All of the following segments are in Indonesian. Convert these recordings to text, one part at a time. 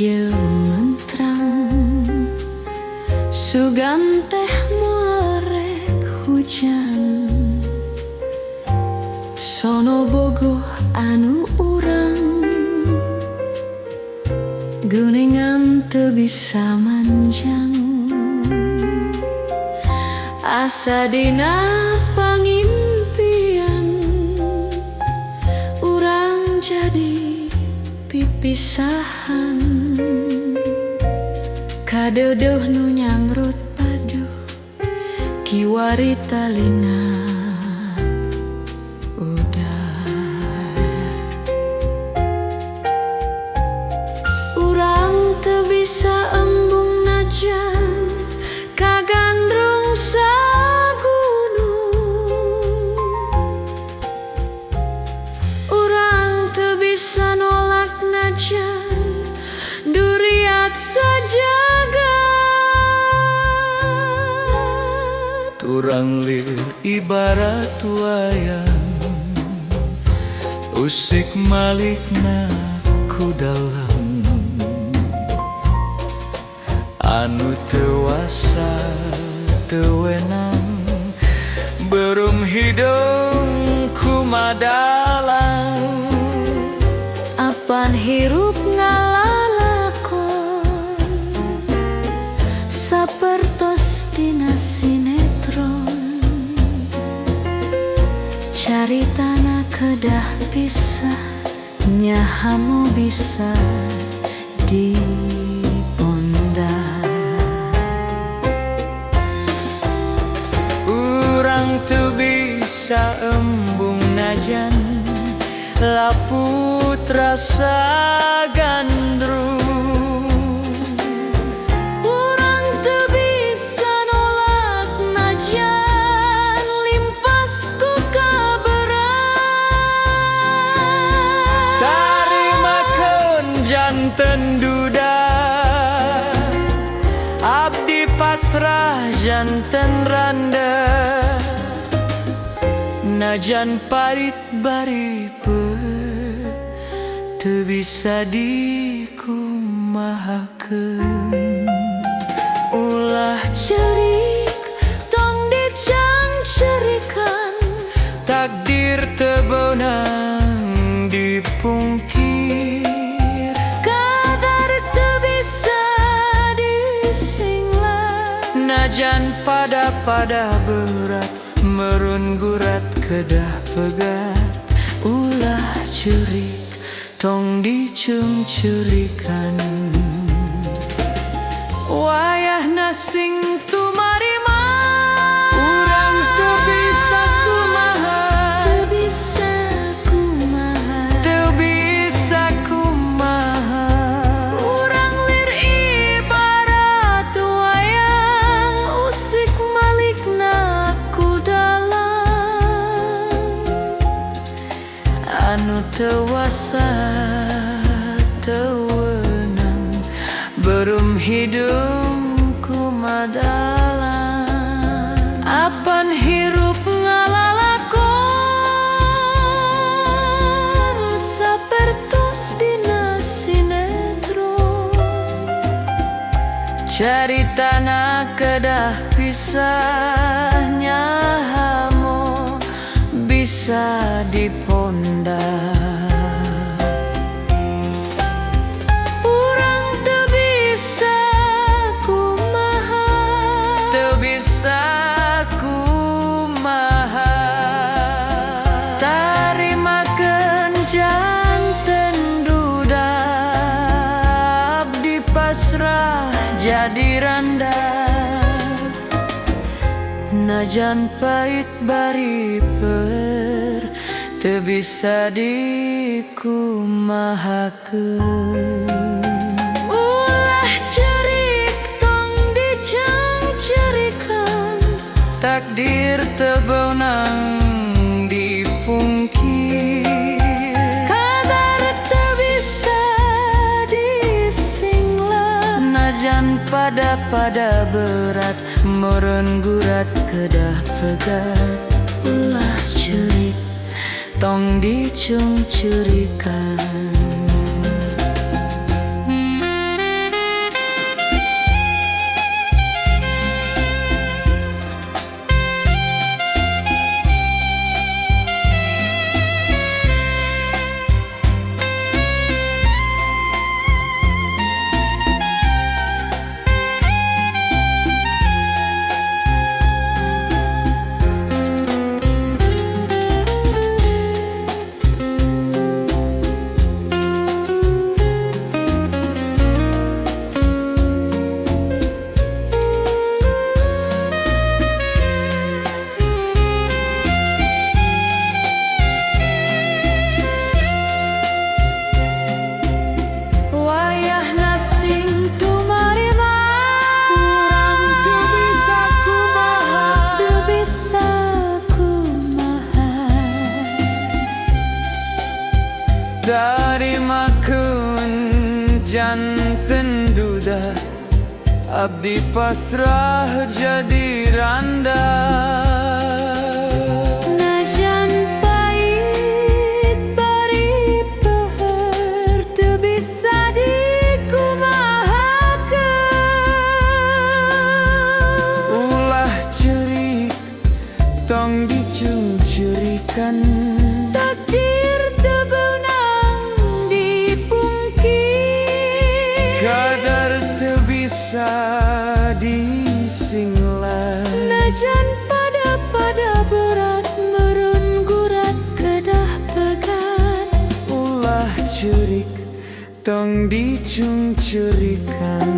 jementrang sugan teh morek hujan sono bogoh anu urang geningan teu bisa manjang asa dina pangimpian urang jadi pipisahan kadeueuh nu nyangrut paduh kiwari talina urang teu bisa embung najan kagandrung sagunung urang teu bisa nolak najan duriat sajagat urang lir ibarat wayang usik malikna ku dalam anu tewasa tewenang berum hidung kumadalang apan hirup ngalalakon sapertos dina sinetron caritana kedah pisah nyahamu bisa diponda urang teu bisa embung najan laput rasa gandrung urang teu bisa nolak najan limpasku kaberat tarimakeun janten duda abdi pasrah janten randa najan parit bari teu bisa dikumahakeun ulah cerik tong dicang-cerikan takdir teu beunang dipungkir kadar teu bisa disinglah najan pada berat merun gurat kedah pegat ulah cerik tong dicung-curikan wayahna sing tumarima urang teu bisa kumaha teu bisa kumaha teu bisa kumaha urang lir ibarat wayang usik malikna ku dalam anu tewasa tewenang berum hidung kumadalang apan hirup ngalalakon sapertos dina sinetron caritana kedah pisah nyahamu bisa diponda urang teu bisa kumaha teu bisa kumaha tarimakeun janten duda abdi pasrah jadi randa najan pait bari teu bisa dikumahakeun ulah cerik tong dicang-cerikan takdir teu beunang dipungkir kadar teu bisa disinglah najan pada berat meureun gurat kedah pegat ulah cerik tong dicung-curikan. abdi pasrah jadi randa. Najan pahit bari peuheur teu bisa dikumahakeun. Ulah cerik tong dicungcurikan, Takdir teu beunang dipungkir. kadar teu bisa disinglah. Najan pada berat meureun gurat kedah pegat. Ulah cerik tong dicungcurikan,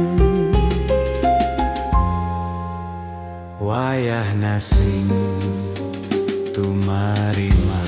wayah nasing tumarima.